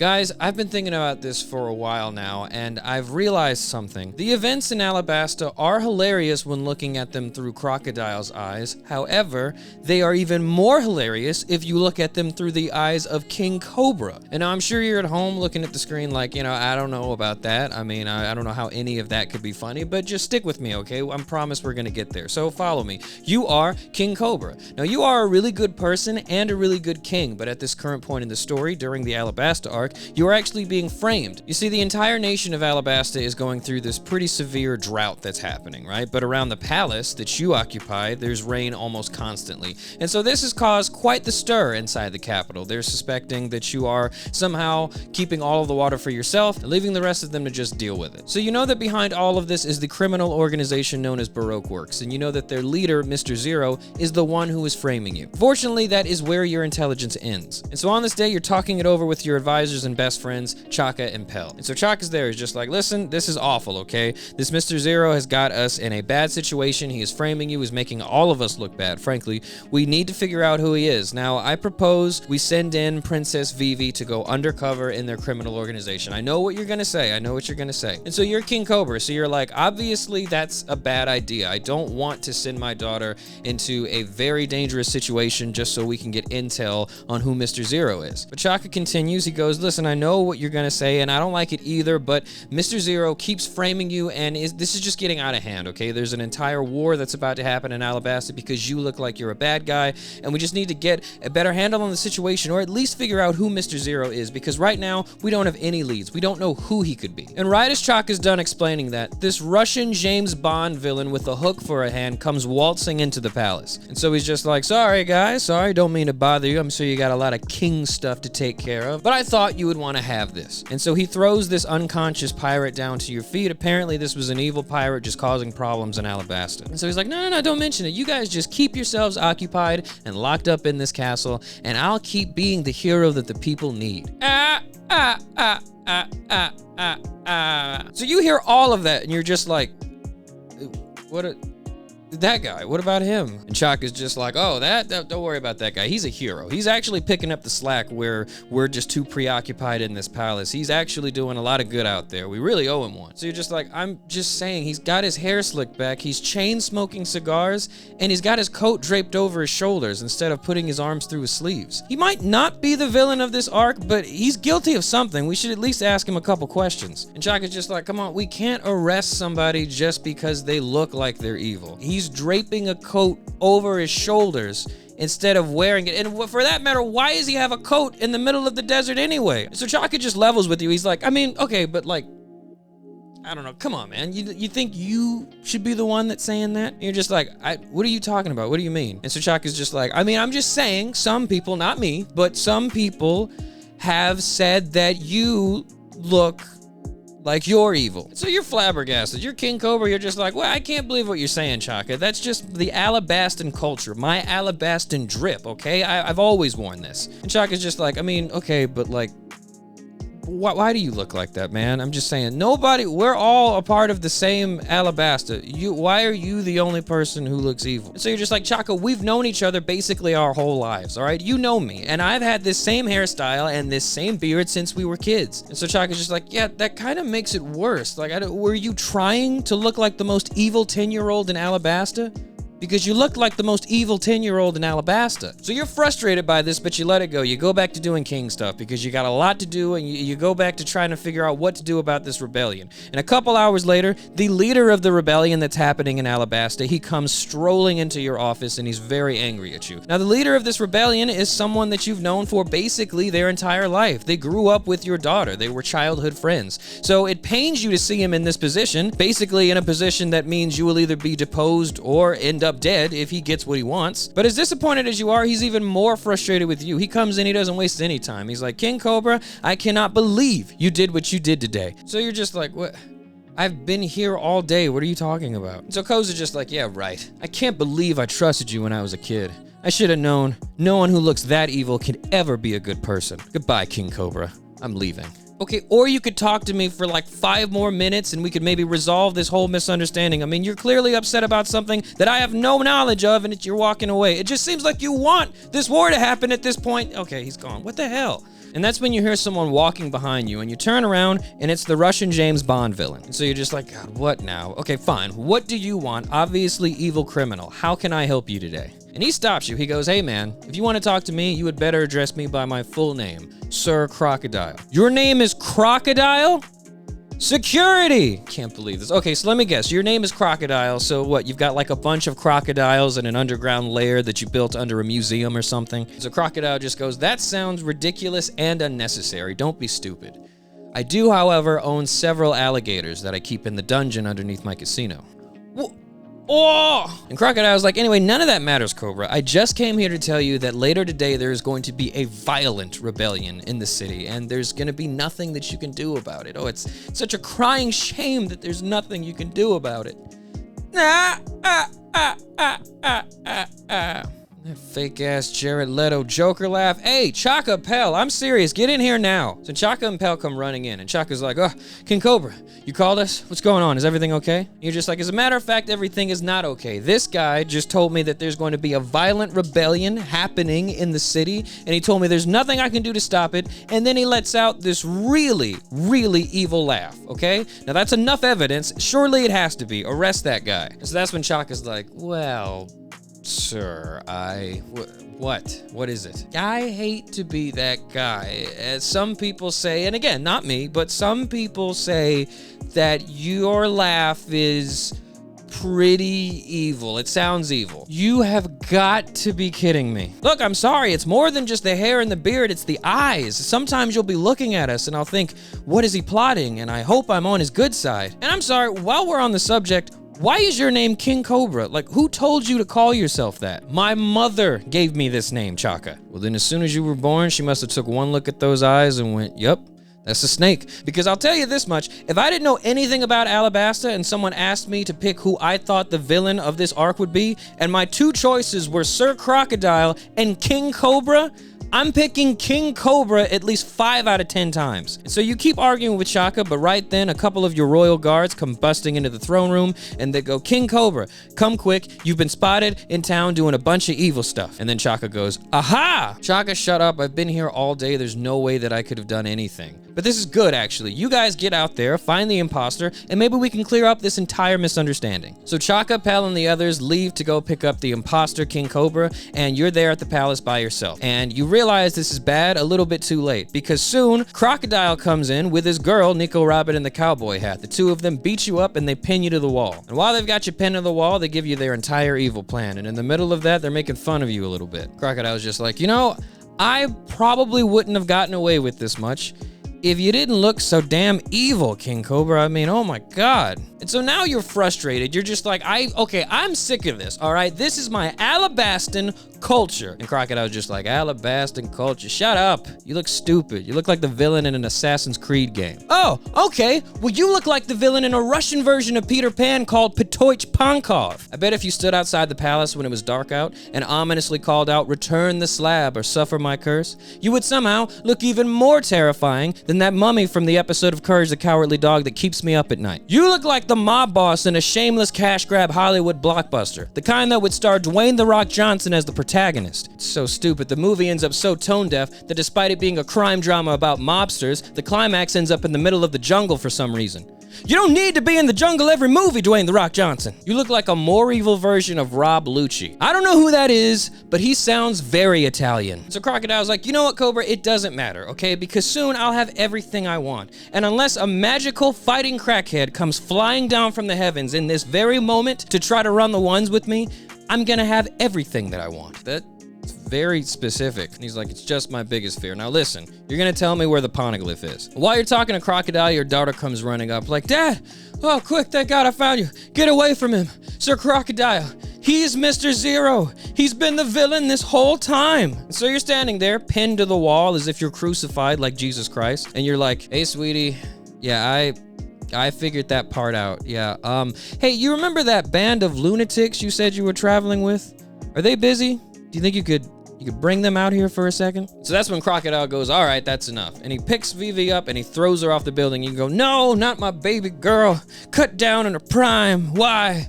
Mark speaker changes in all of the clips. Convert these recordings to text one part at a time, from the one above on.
Speaker 1: Guys, I've been thinking about this for a while now, and I've realized something. The events in Alabasta are hilarious when looking at them through Crocodile's eyes. However, they are even more hilarious if you look at them through the eyes of King Cobra. And now I'm sure you're at home looking at the screen like, I don't know about that. I mean, I don't know how any of that could be funny, but just stick with me, okay? I promise we're gonna get there. So follow me. You are King Cobra. Now, you are a really good person and a really good king, but at this current point in the story, during the Alabasta arc, you are actually being framed. You see, the entire nation of Alabasta is going through this pretty severe drought that's happening, right? But around the palace that you occupy, there's rain almost constantly. And so this has caused quite the stir inside the capital. They're suspecting that you are somehow keeping all of the water for yourself and leaving the rest of them to just deal with it. So you know that behind all of this is the criminal organization known as Baroque Works, and you know that their leader, Mr. Zero, is the one who is framing you. Fortunately, that is where your intelligence ends. And so on this day, you're talking it over with your advisors and best friends, Chaka and Pell. And so Chaka's there, he's just like, listen, this is awful, okay? This Mr. Zero has got us in a bad situation. He is framing you, he's making all of us look bad. Frankly, we need to figure out who he is. Now, I propose we send in Princess Vivi to go undercover in their criminal organization. I know what you're gonna say. I know what you're gonna say. And so you're King Cobra, so you're like, obviously that's a bad idea. I don't want to send my daughter into a very dangerous situation just so we can get intel on who Mr. Zero is. But Chaka continues, he goes, listen, I know what you're gonna say, and I don't like it either, but Mr. Zero keeps framing you, and this is just getting out of hand, okay? There's an entire war that's about to happen in Alabasta because you look like you're a bad guy, and we just need to get a better handle on the situation, or at least figure out who Mr. Zero is, because right now, we don't have any leads. We don't know who he could be. And right as Chaka's done explaining that, this Russian James Bond villain with a hook for a hand comes waltzing into the palace. And so he's just like, sorry guys, sorry, don't mean to bother you. I'm sure you got a lot of king stuff to take care of, but I thought you would want to have this. And so he throws this unconscious pirate down to your feet. Apparently this was an evil pirate just causing problems in Alabasta. And so he's like, no, don't mention it. You guys just keep yourselves occupied and locked up in this castle, and I'll keep being the hero that the people need. So you hear all of that and you're just like, that guy, what about him? And Chaka's just like, oh, don't worry about that guy. He's a hero. He's actually picking up the slack where we're just too preoccupied in this palace. He's actually doing a lot of good out there. We really owe him one. So you're just like, I'm just saying, he's got his hair slicked back, he's chain smoking cigars, and he's got his coat draped over his shoulders instead of putting his arms through his sleeves. He might not be the villain of this arc, but he's guilty of something. We should at least ask him a couple questions. And Chaka's just like, come on, we can't arrest somebody just because they look like they're evil. He's draping a coat over his shoulders instead of wearing it. And for that matter, why does he have a coat in the middle of the desert anyway? So Chaka just levels with you. He's like, I mean, okay, but like, I don't know. Come on, man. You think you should be the one that's saying that? And you're just like, what are you talking about? What do you mean? And so Chaka's just like, I mean, I'm just saying some people, not me, but some people have said that you look like you're evil. So you're flabbergasted. You're King Cobra. You're just like, well, I can't believe what you're saying, Chaka. That's just the Alabastan culture, my Alabastan drip, okay? I've always worn this. And Chaka's just like, I mean, okay, but like, why do you look like that, man? I'm just saying, we're all a part of the same Alabasta. Why are you the only person who looks evil? So you're just like, Chaka, we've known each other basically our whole lives, all right? You know me, and I've had this same hairstyle and this same beard since we were kids. And so Chaka's just like, yeah, that kind of makes it worse. Like, were you trying to look like the most evil 10-year-old in Alabasta? Because you look like the most evil 10-year-old in Alabasta. So you're frustrated by this, but you let it go. You go back to doing king stuff because you got a lot to do, and you go back to trying to figure out what to do about this rebellion. And a couple hours later, the leader of the rebellion that's happening in Alabasta, he comes strolling into your office, and he's very angry at you. Now, the leader of this rebellion is someone that you've known for basically their entire life. They grew up with your daughter. They were childhood friends. So it pains you to see him in this position, basically in a position that means you will either be deposed or end up dead if he gets what he wants. But as disappointed as you are, he's even more frustrated with you. He comes in, he doesn't waste any time. He's like, King Cobra, I cannot believe you did what you did today. So you're just like, what? I've been here all day. What are you talking about? And so Koza's just like, yeah, right. I can't believe I trusted you when I was a kid. I should have known no one who looks that evil could ever be a good person. Goodbye, King Cobra. I'm leaving. Okay, or you could talk to me for like 5 more minutes and we could maybe resolve this whole misunderstanding. I mean, you're clearly upset about something that I have no knowledge of and you're walking away. It just seems like you want this war to happen at this point. Okay, he's gone. What the hell? And that's when you hear someone walking behind you, and you turn around, and it's the Russian James Bond villain. And so you're just like, God, what now? Okay, fine. What do you want? Obviously evil criminal. How can I help you today? And he stops you. He goes, hey man, if you want to talk to me, you would better address me by my full name, Sir Crocodile. Your name is Crocodile? Security! Can't believe this. Okay, so let me guess. Your name is Crocodile, so what, you've got like a bunch of crocodiles in an underground lair that you built under a museum or something? So Crocodile just goes, that sounds ridiculous and unnecessary. Don't be stupid. I do, however, own several alligators that I keep in the dungeon underneath my casino. Oh! And Crocodile's like, anyway, none of that matters, Cobra. I just came here to tell you that later today there is going to be a violent rebellion in the city, and there's going to be nothing that you can do about it. Oh, it's such a crying shame that there's nothing you can do about it. That fake-ass Jared Leto Joker laugh. Hey, Chaka, Pell, I'm serious. Get in here now. So Chaka and Pell come running in, and Chaka's like, oh, King Cobra, you called us? What's going on? Is everything okay? And you're just like, as a matter of fact, everything is not okay. This guy just told me that there's going to be a violent rebellion happening in the city, and he told me there's nothing I can do to stop it, and then he lets out this really, really evil laugh, okay? Now, that's enough evidence. Surely it has to be. Arrest that guy. And so that's when Chaka's like, well, sir, what is it? I hate to be that guy. As some people say, and again, not me, but some people say that your laugh is pretty evil. It sounds evil. You have got to be kidding me. Look, I'm sorry. It's more than just the hair and the beard. It's the eyes. Sometimes you'll be looking at us and I'll think, what is he plotting? And I hope I'm on his good side. And I'm sorry, while we're on the subject, why is your name King Cobra? Like, who told you to call yourself that? My mother gave me this name, Chaka. Well, then as soon as you were born, she must have took one look at those eyes and went, yep, that's a snake. Because I'll tell you this much, if I didn't know anything about Alabasta and someone asked me to pick who I thought the villain of this arc would be, and my two choices were Sir Crocodile and King Cobra, I'm picking King Cobra at least 5 out of 10 times. And so you keep arguing with Chaka, but right then a couple of your royal guards come busting into the throne room and they go, King Cobra, come quick, you've been spotted in town doing a bunch of evil stuff. And then Chaka goes, aha! Chaka, shut up, I've been here all day, there's no way that I could have done anything. But this is good, actually. You guys get out there, find the imposter, and maybe we can clear up this entire misunderstanding. So Chaka, Pell, and the others leave to go pick up the imposter, King Cobra, and you're there at the palace by yourself. And you realize this is bad a little bit too late, because soon, Crocodile comes in with his girl, Nico Rabbit, in the cowboy hat. The two of them beat you up and they pin you to the wall. And while they've got you pinned to the wall, they give you their entire evil plan. And in the middle of that, they're making fun of you a little bit. Crocodile's just like, you know, I probably wouldn't have gotten away with this much if you didn't look so damn evil, King Cobra. I mean, oh my God. And so now you're frustrated. You're just like, I'm sick of this, all right? This is my Alabastan culture. And Crocodile's just like, Alabastan culture, shut up. You look stupid. You look like the villain in an Assassin's Creed game. Oh, okay. Well, you look like the villain in a Russian version of Peter Pan called Petoich Pankov. I bet if you stood outside the palace when it was dark out and ominously called out, return the slab or suffer my curse, you would somehow look even more terrifying than that mummy from the episode of Courage the Cowardly Dog that keeps me up at night. You look like the mob boss in a shameless cash grab Hollywood blockbuster, the kind that would star Dwayne "The Rock" Johnson as the protagonist. It's so stupid. The movie ends up so tone deaf that despite it being a crime drama about mobsters, the climax ends up in the middle of the jungle for some reason. You don't need to be in the jungle every movie, Dwayne "The Rock" Johnson. You look like a more evil version of Rob Lucci. I don't know who that is, but he sounds very Italian. So Crocodile's like, you know what, Cobra? It doesn't matter, okay? Because soon I'll have everything I want. And unless a magical fighting crackhead comes flying down from the heavens in this very moment to try to run the ones with me, I'm gonna have everything that I want. That's very specific. And he's like, it's just my biggest fear. Now listen, you're gonna tell me where the poneglyph is. While you're talking to Crocodile, your daughter comes running up like, Dad, oh quick, thank God I found you. Get away from him. Sir Crocodile, he's Mr. Zero. He's been the villain this whole time. And so you're standing there pinned to the wall as if you're crucified like Jesus Christ. And you're like, hey sweetie, yeah, I figured that part out. Yeah, hey, you remember that band of lunatics you said you were traveling with? Are they busy? Do you think you could bring them out here for a second? So that's when Crocodile goes, all right, that's enough. And he picks Vivi up and he throws her off the building. You go, no, not my baby girl. Cut down in her prime. Why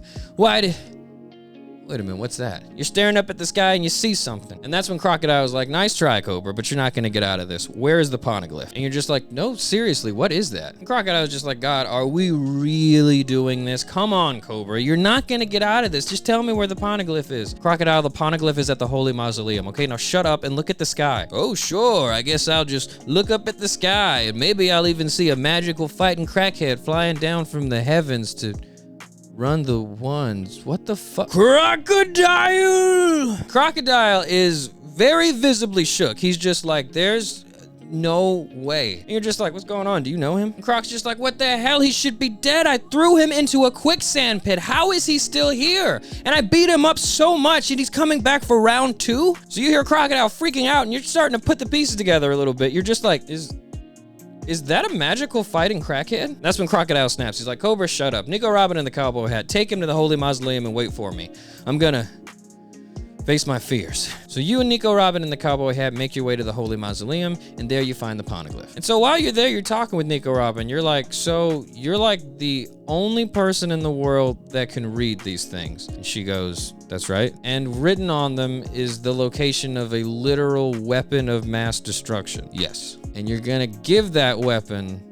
Speaker 1: Wait a minute, what's that? You're staring up at the sky and you see something. And that's when Crocodile was like, nice try, Cobra, but you're not gonna get out of this. Where is the poneglyph? And you're just like, no, seriously, what is that? And Crocodile was just like, God, are we really doing this? Come on, Cobra, you're not gonna get out of this. Just tell me where the poneglyph is. Crocodile, the poneglyph is at the Holy Mausoleum. Okay, now shut up and look at the sky. Oh, sure, I guess I'll just look up at the sky and maybe I'll even see a magical fighting crackhead flying down from the heavens to run the ones. What the fuck? Crocodile! Crocodile is very visibly shook. He's just like, there's no way. And you're just like, what's going on? Do you know him? And Croc's just like, what the hell? He should be dead. I threw him into a quicksand pit. How is he still here? And I beat him up so much and he's coming back for round 2? So you hear Crocodile freaking out and you're starting to put the pieces together a little bit. You're just like, is that a magical fighting crackhead? That's when Crocodile snaps. He's like, Cobra, shut up. Nico Robin in the cowboy hat. Take him to the Holy Mausoleum and wait for me. I'm gonna face my fears. So you and Nico Robin in the cowboy hat make your way to the Holy Mausoleum, and there you find the poneglyph. And so while you're there, you're talking with Nico Robin. You're like, so you're like the only person in the world that can read these things. And she goes, that's right. And written on them is the location of a literal weapon of mass destruction. Yes. And you're gonna give that weapon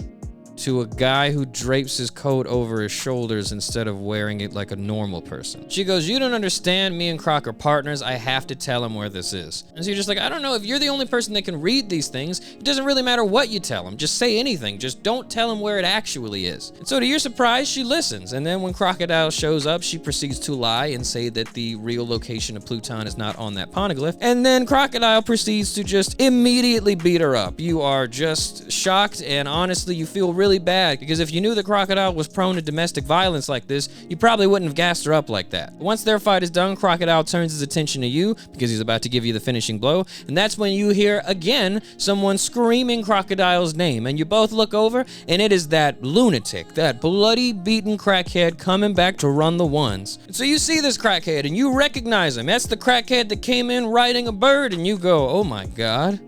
Speaker 1: to a guy who drapes his coat over his shoulders instead of wearing it like a normal person. She goes, you don't understand, me and Croc are partners. I have to tell him where this is. And so you're just like, I don't know, if you're the only person that can read these things, it doesn't really matter what you tell him. Just say anything. Just don't tell him where it actually is. And so to your surprise, she listens. And then when Crocodile shows up, she proceeds to lie and say that the real location of Pluton is not on that poneglyph. And then Crocodile proceeds to just immediately beat her up. You are just shocked, and honestly, you feel really bad, because if you knew that Crocodile was prone to domestic violence like this, you probably wouldn't have gassed her up like that. Once their fight is done, Crocodile turns his attention to you because he's about to give you the finishing blow, and that's when you hear again someone screaming Crocodile's name, and you both look over, and it is that lunatic, that bloody beaten crackhead coming back to run the ones. And so you see this crackhead and you recognize him. That's the crackhead that came in riding a bird, and you go, oh my God.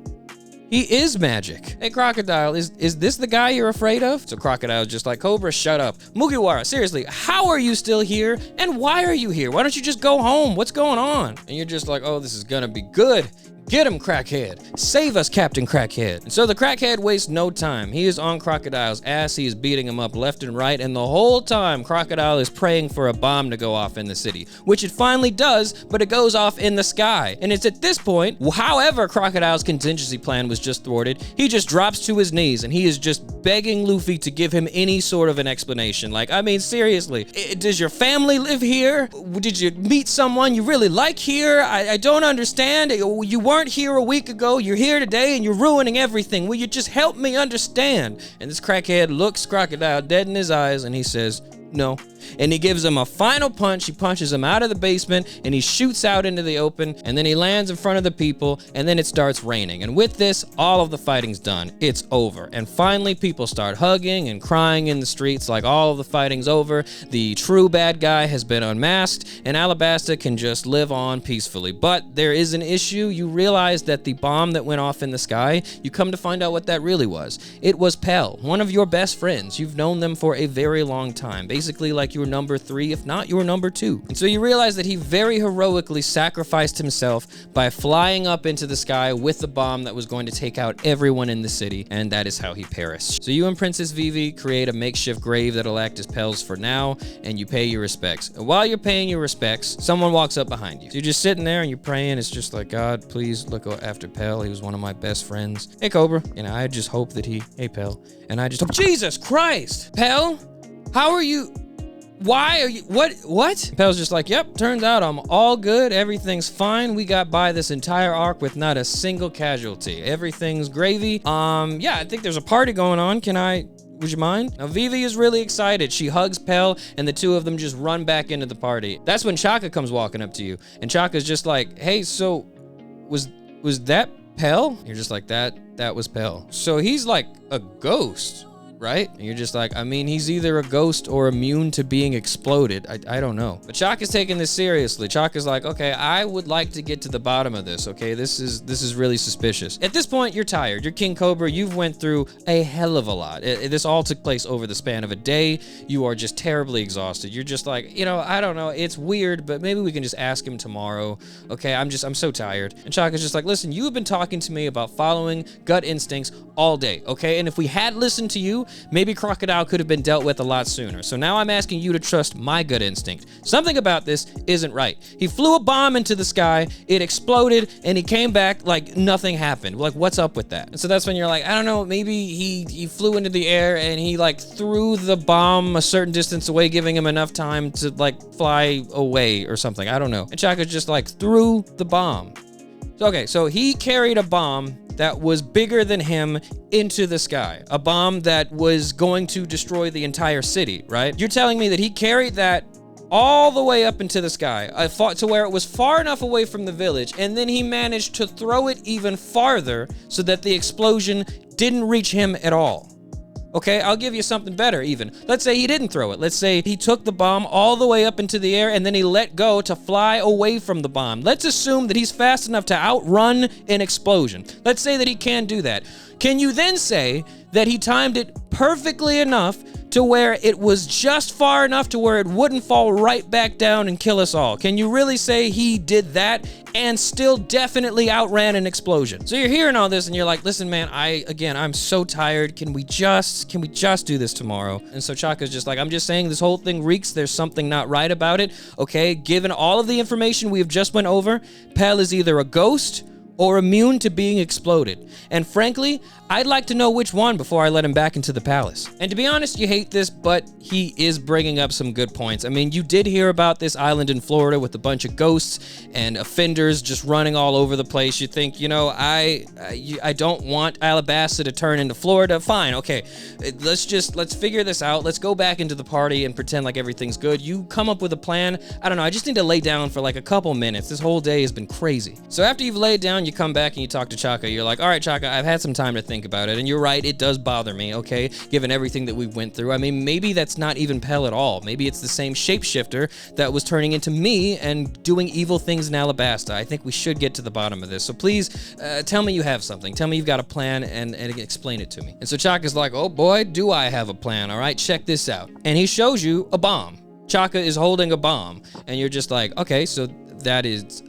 Speaker 1: He is magic. Hey, Crocodile, is this the guy you're afraid of? So Crocodile's just like, Cobra, shut up. Mugiwara, seriously, how are you still here? And why are you here? Why don't you just go home? What's going on? And you're just like, oh, this is gonna be good. Get him, crackhead. Save us, Captain Crackhead. And so the crackhead wastes no time. He is on Crocodile's ass. He is beating him up left and right. And the whole time, Crocodile is praying for a bomb to go off in the city, which it finally does, but it goes off in the sky. And it's at this point, however Crocodile's contingency plan was just thwarted, he just drops to his knees and he is just begging Luffy to give him any sort of an explanation. Like, I mean, seriously, does your family live here? Did you meet someone you really like here? I don't understand. You weren't here a week ago, you're here today, and you're ruining everything. Will you just help me understand? And this crackhead looks Crocodile dead in his eyes, and he says, no. And he gives him a final punch. He punches him out of the basement, and he shoots out into the open, and then he lands in front of the people, and then it starts raining. And with this, all of the fighting's done. It's over. And finally, people start hugging and crying in the streets like all of the fighting's over. The true bad guy has been unmasked, and Alabasta can just live on peacefully. But there is an issue. You realize that the bomb that went off in the sky, you come to find out what that really was. It was Pell, one of your best friends. You've known them for a very long time. Basically like your number 3, if not your number 2. And so you realize that he very heroically sacrificed himself by flying up into the sky with the bomb that was going to take out everyone in the city, and that is how he perished. So you and Princess Vivi create a makeshift grave that'll act as Pell's for now, and you pay your respects. And while you're paying your respects, someone walks up behind you. So you're just sitting there and you're praying. It's just like, God, please look after Pell. He was one of my best friends. Hey, Cobra. And I just hope that hey, Pell. And I just hope, Jesus Christ, Pell, how are you? Why are you, what? Pell's just like, yep, turns out I'm all good. Everything's fine. We got by this entire arc with not a single casualty. Everything's gravy. Yeah, I think there's a party going on. Would you mind? Now, Vivi is really excited. She hugs Pell, and the two of them just run back into the party. That's when Chaka comes walking up to you, and Chaka's just like, hey, so was that Pell? You're just like, that was Pell. So he's like a ghost, right? And you're just like, I mean, he's either a ghost or immune to being exploded. I don't know. But Chalk is taking this seriously. Chalk is like, okay, I would like to get to the bottom of this, okay? This is really suspicious. At this point, you're tired. You're King Cobra. You've went through a hell of a lot. This all took place over the span of a day. You are just terribly exhausted. You're just like, you know, I don't know. It's weird, but maybe we can just ask him tomorrow. Okay, I'm so tired. And Chalk is just like, listen, you have been talking to me about following gut instincts all day, okay? And if we had listened to you, maybe Crocodile could have been dealt with a lot sooner. So now I'm asking you to trust my gut instinct. Something about this isn't right. He flew a bomb into the sky, it exploded, and he came back like nothing happened. Like, what's up with that? And so that's when you're like, I don't know, maybe he flew into the air and he like threw the bomb a certain distance away, giving him enough time to like fly away or something. I don't know. And Chaka's just like threw the bomb. So, okay, so he carried a bomb that was bigger than him into the sky. A bomb that was going to destroy the entire city, right? You're telling me that he carried that all the way up into the sky, to where it was far enough away from the village, and then he managed to throw it even farther so that the explosion didn't reach him at all. Okay, I'll give you something better even. Let's say he didn't throw it. Let's say he took the bomb all the way up into the air and then he let go to fly away from the bomb. Let's assume that he's fast enough to outrun an explosion. Let's say that he can do that. Can you then say that he timed it perfectly enough to where it was just far enough to where it wouldn't fall right back down and kill us all? Can you really say he did that and still definitely outran an explosion? So you're hearing all this and you're like, listen, man, I'm so tired. Can we just do this tomorrow? And so Chaka's just like, I'm just saying this whole thing reeks. There's something not right about it. Okay, given all of the information we have just went over, Pell is either a ghost or immune to being exploded. And frankly, I'd like to know which one before I let him back into the palace. And to be honest, you hate this, but he is bringing up some good points. I mean, you did hear about this island in Florida with a bunch of ghosts and offenders just running all over the place. You think, you know, I don't want Alabasta to turn into Florida. Fine, okay, let's figure this out. Let's go back into the party and pretend like everything's good. You come up with a plan. I don't know, I just need to lay down for like a couple minutes. This whole day has been crazy. So after you've laid down, you come back and you talk to Chaka. You're like, all right, Chaka, I've had some time to think about it. And you're right, it does bother me, okay? Given everything that we went through. I mean, maybe that's not even Pell at all. Maybe it's the same shapeshifter that was turning into me and doing evil things in Alabasta. I think we should get to the bottom of this. So please, tell me you have something. Tell me you've got a plan and explain it to me. And so Chaka's like, oh boy, do I have a plan, all right? Check this out. And he shows you a bomb. Chaka is holding a bomb. And you're just like, okay, so that is,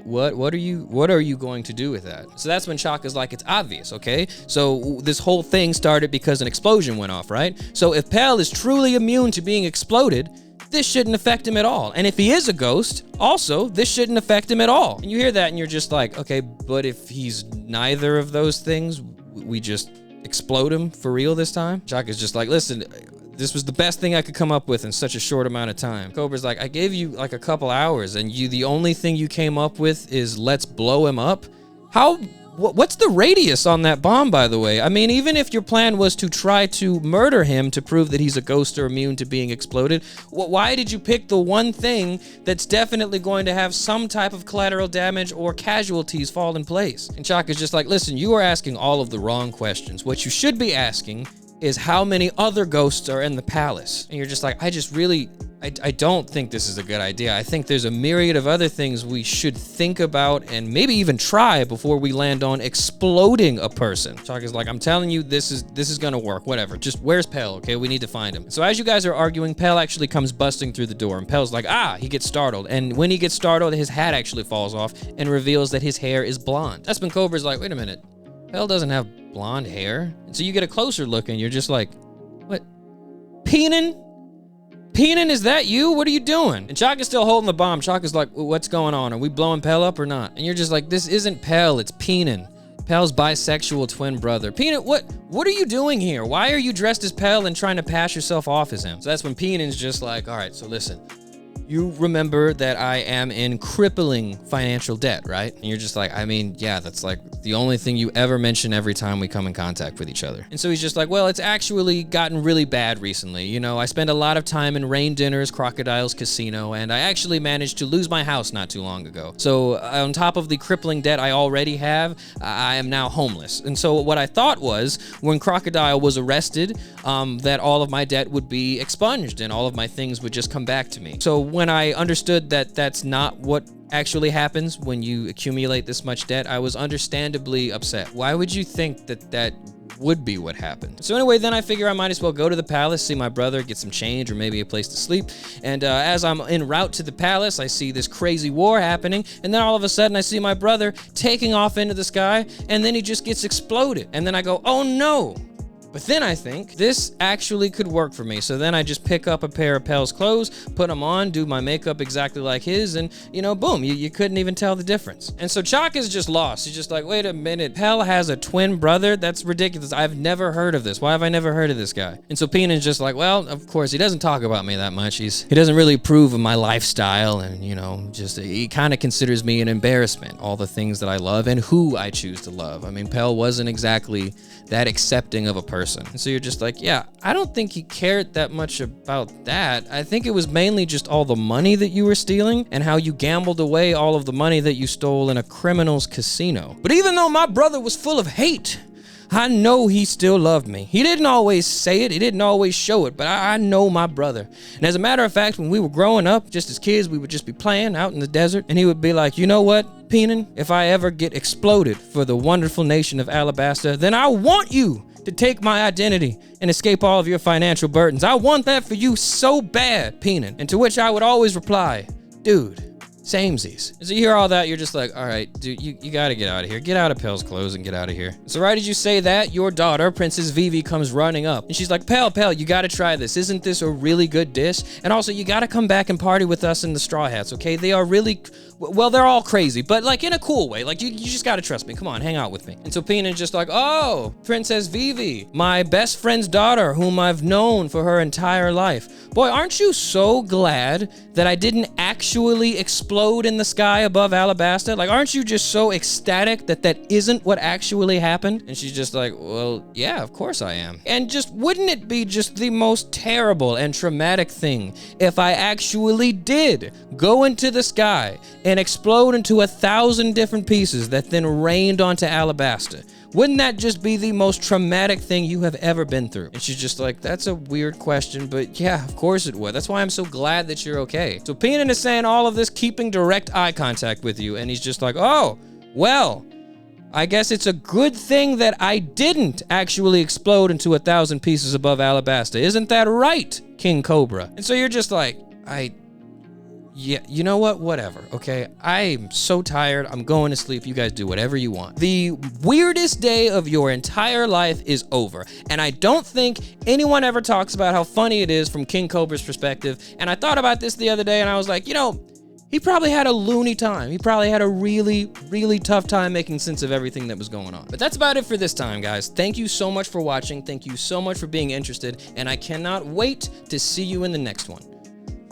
Speaker 1: What are you going to do with that? So that's when Chaka's like, it's obvious, okay? So this whole thing started because an explosion went off, right? So if Pell is truly immune to being exploded, this shouldn't affect him at all. And if he is a ghost, also, this shouldn't affect him at all. And you hear that and you're just like, okay, but if he's neither of those things, we just explode him for real this time? Chaka's just like, listen, this was the best thing I could come up with in such a short amount of time. Cobra's like, I gave you like a couple hours and the only thing you came up with is let's blow him up? What's the radius on that bomb, by the way? I mean, even if your plan was to try to murder him to prove that he's a ghost or immune to being exploded, why did you pick the one thing that's definitely going to have some type of collateral damage or casualties fall in place? And Chaka's just like, listen, you are asking all of the wrong questions. What you should be asking is how many other ghosts are in the palace. And you're just like, I don't think this is a good idea. I think there's a myriad of other things we should think about and maybe even try before we land on exploding a person. Chaka's like, I'm telling you, this is gonna work, whatever. Just, where's Pell, okay? We need to find him. So as you guys are arguing, Pell actually comes busting through the door, and Pell's like, he gets startled. And when he gets startled, his hat actually falls off and reveals that his hair is blonde. That's when Cobra's like, wait a minute, Pell doesn't have blonde hair. And so you get a closer look and you're just like, what? Peenan? Peenan, is that you? What are you doing? And Chaka's still holding the bomb. Chaka's like, what's going on? Are we blowing Pell up or not? And you're just like, this isn't Pell, it's Peenan. Pell's bisexual twin brother. Peenan, what are you doing here? Why are you dressed as Pell and trying to pass yourself off as him? So that's when Peenan's just like, all right, so listen, you remember that I am in crippling financial debt, right? And you're just like, I mean, yeah, that's like the only thing you ever mention every time we come in contact with each other. And so he's just like, well, it's actually gotten really bad recently. You know, I spend a lot of time in Rain Dinners, Crocodile's casino, and I actually managed to lose my house not too long ago. So on top of the crippling debt I already have, I am now homeless. And so what I thought was, when Crocodile was arrested, that all of my debt would be expunged and all of my things would just come back to me. So when I understood that that's not what actually happens when you accumulate this much debt, I was understandably upset. Why would you think that that would be what happened? So anyway, then I figure I might as well go to the palace, see my brother, get some change or maybe a place to sleep. And as I'm en route to the palace, I see this crazy war happening, and then all of a sudden I see my brother taking off into the sky, and then he just gets exploded. And then I go, oh no. But then I think this actually could work for me. So then I just pick up a pair of Pell's clothes, put them on, do my makeup exactly like his, and, you know, boom, you couldn't even tell the difference. And so Chalk is just lost. He's just like, wait a minute, Pell has a twin brother? That's ridiculous. I've never heard of this. Why have I never heard of this guy? And so Penan's just like, well, of course, he doesn't talk about me that much. He doesn't really approve of my lifestyle, and, you know, just he kind of considers me an embarrassment, all the things that I love and who I choose to love. I mean, Pell wasn't exactly that accepting of a person. And so you're just like, yeah, I don't think he cared that much about that. I think it was mainly just all the money that you were stealing and how you gambled away all of the money that you stole in a criminal's casino. But even though my brother was full of hate, I know he still loved me. He didn't always say it, he didn't always show it, but I know my brother. And as a matter of fact, when we were growing up, just as kids, we would just be playing out in the desert, and he would be like, you know what, Penan, if I ever get exploded for the wonderful nation of Alabasta, then I want you to take my identity and escape all of your financial burdens. I want that for you so bad, Penan. And to which I would always reply, dude, samesies. So you hear all that, you're just like, all right, dude, you gotta get out of here. Get out of Pell's clothes and get out of here. So right as you say that, your daughter, Princess Vivi, comes running up. And she's like, Pell, you gotta try this. Isn't this a really good dish? And also, you gotta come back and party with us in the Straw Hats, okay? They are really, well, they're all crazy, but like in a cool way. Like, you just gotta trust me. Come on, hang out with me. And so Penan's just like, oh, Princess Vivi, my best friend's daughter, whom I've known for her entire life. Boy, aren't you so glad that I didn't actually explode in the sky above Alabasta? Like, aren't you just so ecstatic that that isn't what actually happened? And she's just like, well, yeah, of course I am. And just, wouldn't it be just the most terrible and traumatic thing if I actually did go into the sky and explode into 1,000 different pieces that then rained onto Alabasta? Wouldn't that just be the most traumatic thing you have ever been through? And she's just like, that's a weird question, but yeah, of course it would. That's why I'm so glad that you're okay. So Penan is saying all of this, keeping direct eye contact with you, and he's just like, oh, well, I guess it's a good thing that I didn't actually explode into 1,000 pieces above Alabasta. Isn't that right, King Cobra? And so you're just like, yeah, you know what? Whatever, okay? I'm so tired. I'm going to sleep. You guys do whatever you want. The weirdest day of your entire life is over. And I don't think anyone ever talks about how funny it is from King Cobra's perspective. And I thought about this the other day, and I was like, you know, he probably had a loony time. He probably had a really, really tough time making sense of everything that was going on. But that's about it for this time, guys. Thank you so much for watching. Thank you so much for being interested. And I cannot wait to see you in the next one.